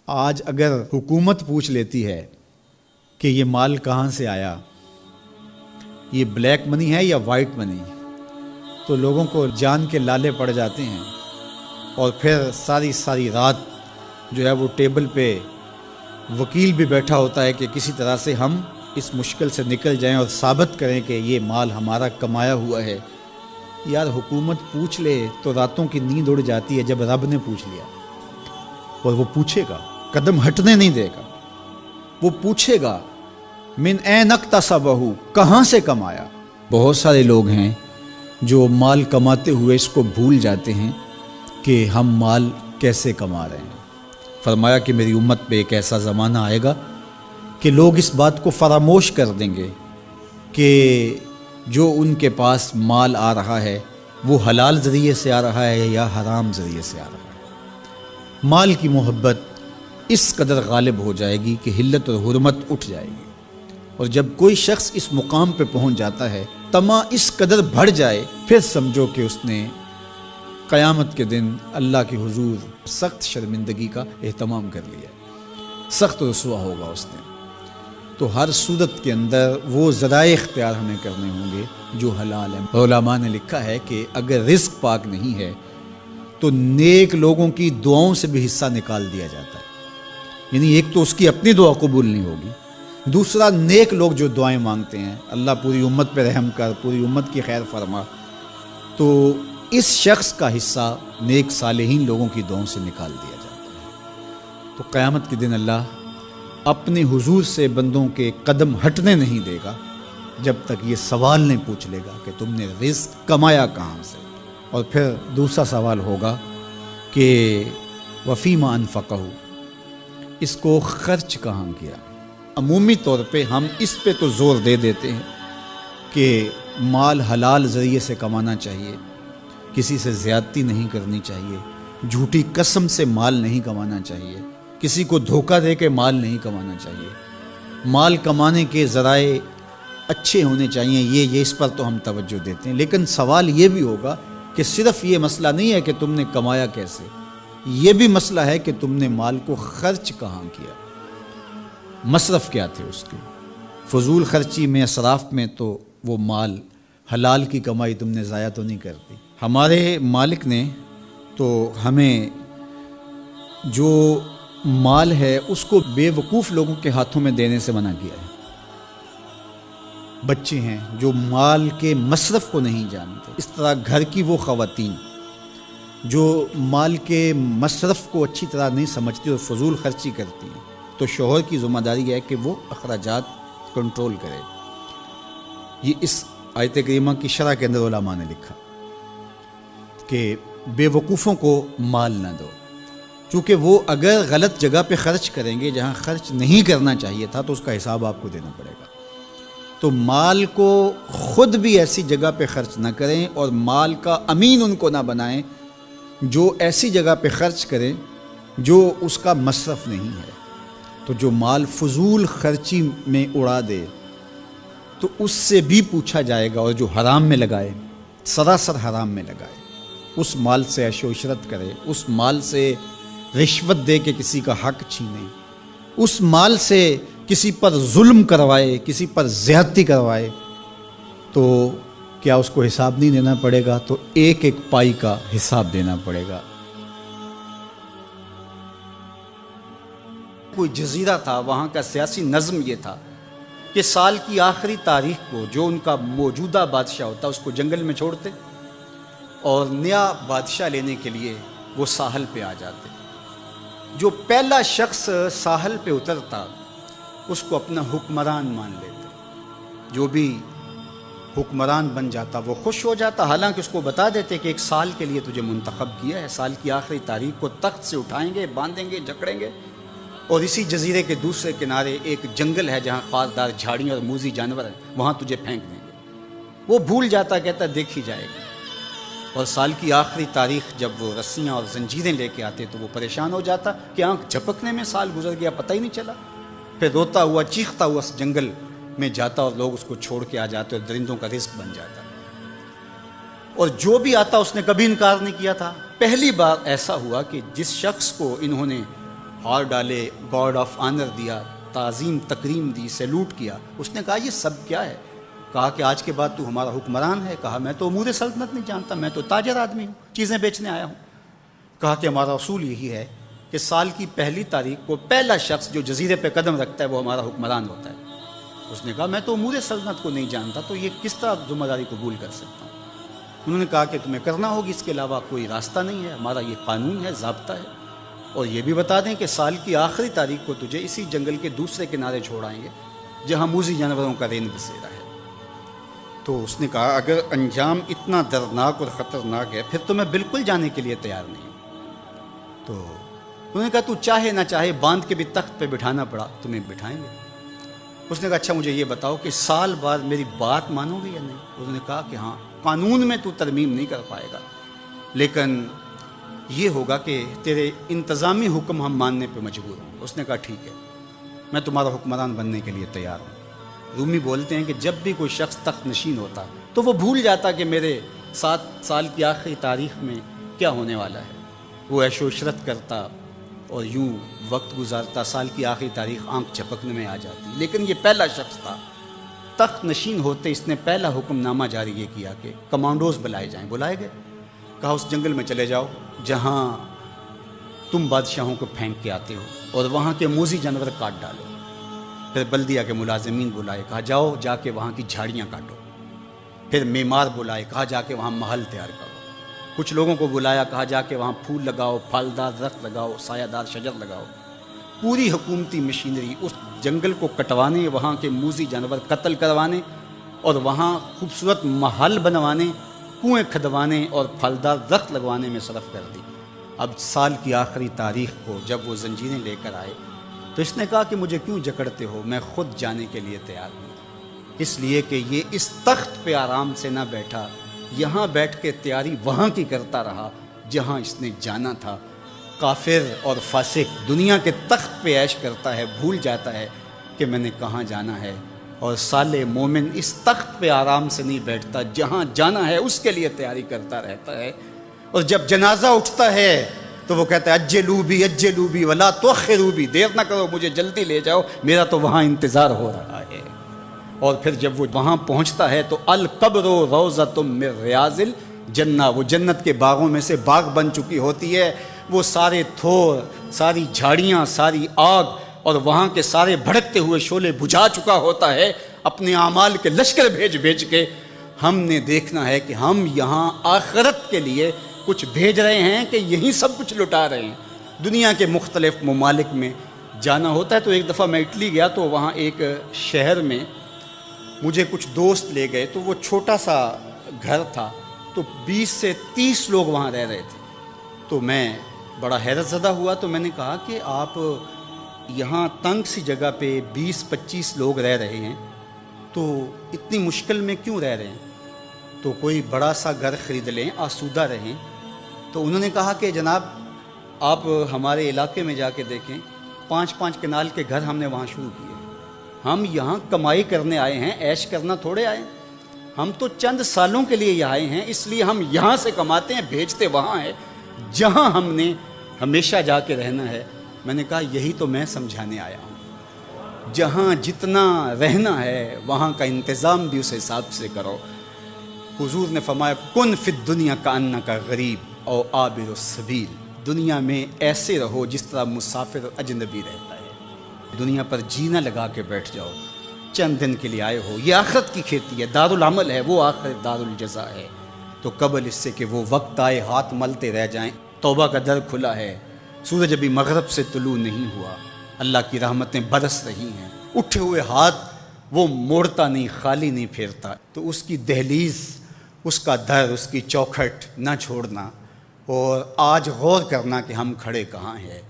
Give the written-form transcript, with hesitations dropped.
آج اگر حکومت پوچھ لیتی ہے کہ یہ مال کہاں سے آیا، یہ بلیک منی ہے یا وائٹ منی، تو لوگوں کو جان کے لالے پڑ جاتے ہیں، اور پھر ساری رات جو ہے وہ ٹیبل پہ وکیل بھی بیٹھا ہوتا ہے کہ کسی طرح سے ہم اس مشکل سے نکل جائیں اور ثابت کریں کہ یہ مال ہمارا کمایا ہوا ہے۔ یار حکومت پوچھ لے تو راتوں کی نیند اڑ جاتی ہے جب رب نے پوچھ لیا، اور وہ پوچھے گا، قدم ہٹنے نہیں دے گا، وہ پوچھے گا من این اکتسبہ، کہاں سے کمایا۔ بہت سارے لوگ ہیں جو مال کماتے ہوئے اس کو بھول جاتے ہیں کہ ہم مال کیسے کما رہے ہیں۔ فرمایا کہ میری امت پہ ایک ایسا زمانہ آئے گا کہ لوگ اس بات کو فراموش کر دیں گے کہ جو ان کے پاس مال آ رہا ہے وہ حلال ذریعے سے آ رہا ہے یا حرام ذریعے سے آ رہا ہے۔ مال کی محبت اس قدر غالب ہو جائے گی کہ حلت اور حرمت اٹھ جائے گی، اور جب کوئی شخص اس مقام پہ پہنچ جاتا ہے، طمع اس قدر بڑھ جائے، پھر سمجھو کہ اس نے قیامت کے دن اللہ کے حضور سخت شرمندگی کا اہتمام کر لیا، سخت رسوا ہوگا اس نے۔ تو ہر صورت کے اندر وہ ذرائع اختیار ہمیں کرنے ہوں گے جو حلال ہیں۔ علماء نے لکھا ہے کہ اگر رزق پاک نہیں ہے تو نیک لوگوں کی دعاؤں سے بھی حصہ نکال دیا جاتا ہے، یعنی ایک تو اس کی اپنی دعا قبول نہیں ہوگی، دوسرا نیک لوگ جو دعائیں مانگتے ہیں، اللہ پوری امت پہ رحم کر، پوری امت کی خیر فرما، تو اس شخص کا حصہ نیک صالحین لوگوں کی دعاؤں سے نکال دیا جاتا ہے۔ تو قیامت کے دن اللہ اپنے حضور سے بندوں کے قدم ہٹنے نہیں دے گا جب تک یہ سوال نہیں پوچھ لے گا کہ تم نے رزق کمایا کہاں سے۔ اور پھر دوسرا سوال ہوگا کہ وفیما انفقہ، اس کو خرچ کہاں کیا۔ عمومی طور پہ ہم اس پہ تو زور دے دیتے ہیں کہ مال حلال ذریعے سے کمانا چاہیے، کسی سے زیادتی نہیں کرنی چاہیے، جھوٹی قسم سے مال نہیں کمانا چاہیے، کسی کو دھوکہ دے کے مال نہیں کمانا چاہیے، مال کمانے کے ذرائع اچھے ہونے چاہیے، یہ اس پر تو ہم توجہ دیتے ہیں۔ لیکن سوال یہ بھی ہوگا کہ صرف یہ مسئلہ نہیں ہے کہ تم نے کمایا کیسے، یہ بھی مسئلہ ہے کہ تم نے مال کو خرچ کہاں کیا، مصرف کیا تھے اس کے۔ فضول خرچی میں، اسراف میں تو وہ مال حلال کی کمائی تم نے ضائع تو نہیں کرتی۔ ہمارے مالک نے تو ہمیں جو مال ہے اس کو بے وقوف لوگوں کے ہاتھوں میں دینے سے منع کیا ہے۔ بچے ہیں جو مال کے مصرف کو نہیں جانتے، اس طرح گھر کی وہ خواتین جو مال کے مصرف کو اچھی طرح نہیں سمجھتی اور فضول خرچی کرتی ہیں، تو شوہر کی ذمہ داری ہے کہ وہ اخراجات کنٹرول کرے۔ یہ اس آیت کریمہ کی شرح کے اندر علماء نے لکھا کہ بے وقوفوں کو مال نہ دو، چونکہ وہ اگر غلط جگہ پہ خرچ کریں گے جہاں خرچ نہیں کرنا چاہیے تھا تو اس کا حساب آپ کو دینا پڑے گا۔ تو مال کو خود بھی ایسی جگہ پہ خرچ نہ کریں، اور مال کا امین ان کو نہ بنائیں جو ایسی جگہ پہ خرچ کریں جو اس کا مصرف نہیں ہے۔ تو جو مال فضول خرچی میں اڑا دے تو اس سے بھی پوچھا جائے گا، اور جو حرام میں لگائے، سراسر حرام میں لگائے، اس مال سے عیش و عشرت کرے، اس مال سے رشوت دے کے کسی کا حق چھینے، اس مال سے کسی پر ظلم کروائے، کسی پر زیادتی کروائے، تو کیا اس کو حساب نہیں دینا پڑے گا؟ تو ایک ایک پائی کا حساب دینا پڑے گا۔ کوئی جزیرہ تھا، وہاں کا سیاسی نظم یہ تھا کہ سال کی آخری تاریخ کو جو ان کا موجودہ بادشاہ ہوتا اس کو جنگل میں چھوڑتے، اور نیا بادشاہ لینے کے لیے وہ ساحل پہ آ جاتے۔ جو پہلا شخص ساحل پہ اترتا اس کو اپنا حکمران مان لیتے، جو بھی حکمران بن جاتا وہ خوش ہو جاتا، حالانکہ اس کو بتا دیتے کہ ایک سال کے لیے تجھے منتخب کیا ہے، سال کی آخری تاریخ کو تخت سے اٹھائیں گے، باندھیں گے، جکڑیں گے، اور اسی جزیرے کے دوسرے کنارے ایک جنگل ہے جہاں خاصدار جھاڑیاں اور موذی جانور ہیں، وہاں تجھے پھینک دیں گے۔ وہ بھول جاتا، کہتا دیکھی جائے گی، اور سال کی آخری تاریخ جب وہ رسیاں اور زنجیریں لے کے آتے تو وہ پریشان ہو جاتا کہ آنکھ جھپکنے میں سال گزر گیا، پتہ ہی نہیں چلا۔ پھر روتا ہوا، چیختا ہوا اس جنگل میں جاتا، اور لوگ اس کو چھوڑ کے آ جاتے اور درندوں کا رزق بن جاتا۔ اور جو بھی آتا اس نے کبھی انکار نہیں کیا تھا۔ پہلی بار ایسا ہوا کہ جس شخص کو انہوں نے ہار ڈالے، گارڈ آف آنر دیا، تعظیم تکریم دی، سیلوٹ کیا. اس نے کہا یہ سب کیا ہے؟ کہا کہ آج کے بعد تو ہمارا حکمران ہے. کہا میں تو امور سلطنت نہیں جانتا، میں تو تاجر آدمی ہوں، چیزیں بیچنے آیا ہوں. کہا کہ ہمارا اصول یہی ہے کہ سال کی پہلی تاریخ کو پہلا شخص جو جزیرے پہ قدم رکھتا ہے وہ ہمارا حکمران ہوتا ہے. اس نے کہا میں تو امور سلطنت کو نہیں جانتا، تو یہ کس طرح ذمہ داری قبول کر سکتا ہوں؟ انہوں نے کہا کہ تمہیں کرنا ہوگی، اس کے علاوہ کوئی راستہ نہیں ہے، ہمارا یہ قانون ہے، ضابطہ ہے. اور یہ بھی بتا دیں کہ سال کی آخری تاریخ کو تجھے اسی جنگل کے دوسرے کنارے چھوڑائیں گے جہاں موذی جانوروں کا رین بسیرا ہے. تو اس نے کہا اگر انجام اتنا دردناک اور خطرناک ہے پھر تو میں بالکل جانے کے لیے تیار نہیں ہوں. تو انہوں نے کہا تو چاہے نہ چاہے باندھ کے بھی تخت پہ بٹھانا پڑا تمہیں بٹھائیں گے. اس نے کہا اچھا مجھے یہ بتاؤ کہ سال بعد میری بات مانو گے یا نہیں؟ انہوں نے کہا کہ ہاں، قانون میں تو ترمیم نہیں کر پائے گا، لیکن یہ ہوگا کہ تیرے انتظامی حکم ہم ماننے پہ مجبور ہوں. اس نے کہا ٹھیک ہے، میں تمہارا حکمران بننے کے لیے تیار ہوں. رومی بولتے ہیں کہ جب بھی کوئی شخص تخت نشین ہوتا تو وہ بھول جاتا کہ میرے 7 سال کی آخری تاریخ میں کیا ہونے والا ہے. وہ عیش و عشرت کرتا اور یوں وقت گزارتا، سال کی آخری تاریخ آنکھ جھپکنے میں آ جاتی. لیکن یہ پہلا شخص تھا تخت نشین ہوتے، اس نے پہلا حکم نامہ جاری یہ کیا کہ کمانڈوز بلائے جائیں. بلائے گئے. کہا اس جنگل میں چلے جاؤ جہاں تم بادشاہوں کو پھینک کے آتے ہو اور وہاں کے موذی جانور کاٹ ڈالو. پھر بلدیہ کے ملازمین بلائے، کہا جاؤ جا کے وہاں کی جھاڑیاں کاٹو. پھر معمار بلائے، کہا جا کے وہاں محل تیار کرو. کچھ لوگوں کو بلایا، کہا جا کے وہاں پھول لگاؤ، پھلدار درخت لگاؤ، سایہ دار شجر لگاؤ. پوری حکومتی مشینری اس جنگل کو کٹوانے، وہاں کے موذی جانور قتل کروانے اور وہاں خوبصورت محل بنوانے، کنویں کھدوانے اور پھلدار درخت لگوانے میں صرف کر دی. اب سال کی آخری تاریخ کو جب وہ زنجیریں لے کر آئے تو اس نے کہا کہ مجھے کیوں جکڑتے ہو، میں خود جانے کے لیے تیار ہوں. اس لیے کہ یہ اس تخت پہ آرام سے نہ بیٹھا، یہاں بیٹھ کے تیاری وہاں کی کرتا رہا جہاں اس نے جانا تھا. کافر اور فاسق دنیا کے تخت پہ عیش کرتا ہے، بھول جاتا ہے کہ میں نے کہاں جانا ہے. اور صالح مومن اس تخت پہ آرام سے نہیں بیٹھتا، جہاں جانا ہے اس کے لیے تیاری کرتا رہتا ہے. اور جب جنازہ اٹھتا ہے تو وہ کہتا ہے اجلوا بی ولا تؤخروا بی، دیر نہ کرو مجھے جلدی لے جاؤ، میرا تو وہاں انتظار ہو رہا ہے. اور پھر جب وہ وہاں پہنچتا ہے تو القبر روضۃ من ریاض الجنہ، وہ جنت کے باغوں میں سے باغ بن چکی ہوتی ہے. وہ سارے تھور، ساری جھاڑیاں، ساری آگ اور وہاں کے سارے بھڑکتے ہوئے شعلے بجھا چکا ہوتا ہے اپنے اعمال کے لشکر بھیج کے. ہم نے دیکھنا ہے کہ ہم یہاں آخرت کے لیے کچھ بھیج رہے ہیں کہ یہی سب کچھ لٹا رہے ہیں. دنیا کے مختلف ممالک میں جانا ہوتا ہے. تو ایک دفعہ میں اٹلی گیا تو وہاں ایک شہر میں مجھے کچھ دوست لے گئے، تو وہ چھوٹا سا گھر تھا، تو 20 سے 30 لوگ وہاں رہ رہے تھے. تو میں بڑا حیرت زدہ ہوا. تو میں نے کہا کہ آپ یہاں تنگ سی جگہ پہ 20-25 لوگ رہ رہے ہیں تو اتنی مشکل میں کیوں رہ رہے ہیں؟ تو کوئی بڑا سا گھر خرید لیں، آسودہ رہیں. تو انہوں نے کہا کہ جناب آپ ہمارے علاقے میں جا کے دیکھیں، 5-5 کنال کے گھر ہم نے وہاں شروع کیے. ہم یہاں کمائی کرنے آئے ہیں، عیش کرنا تھوڑے آئے ہیں. ہم تو چند سالوں کے لیے یہاں آئے ہیں، اس لیے ہم یہاں سے کماتے ہیں، بھیجتے وہاں ہے جہاں ہم نے ہمیشہ جا کے رہنا ہے. میں نے کہا یہی تو میں سمجھانے آیا ہوں، جہاں جتنا رہنا ہے وہاں کا انتظام بھی اس حساب سے کرو. حضور نے فرمایا کن فی الدنیا کانک غریب او عابر السبیل، دنیا میں ایسے رہو جس طرح مسافر اجنبی رہتا ہے. دنیا پر جینا لگا کے بیٹھ جاؤ، چند دن کے لیے آئے ہو. یہ آخرت کی کھیتی ہے، دار العمل ہے، وہ آخر دار الجزا ہے. تو قبل اس سے کہ وہ وقت آئے ہاتھ ملتے رہ جائیں، توبہ کا در کھلا ہے. سورج ابھی مغرب سے طلوع نہیں ہوا، اللہ کی رحمتیں برس رہی ہیں. اٹھے ہوئے ہاتھ وہ موڑتا نہیں، خالی نہیں پھیرتا. تو اس کی دہلیز، اس کا در، اس کی چوکھٹ نہ چھوڑنا، اور آج غور کرنا کہ ہم کھڑے کہاں ہیں.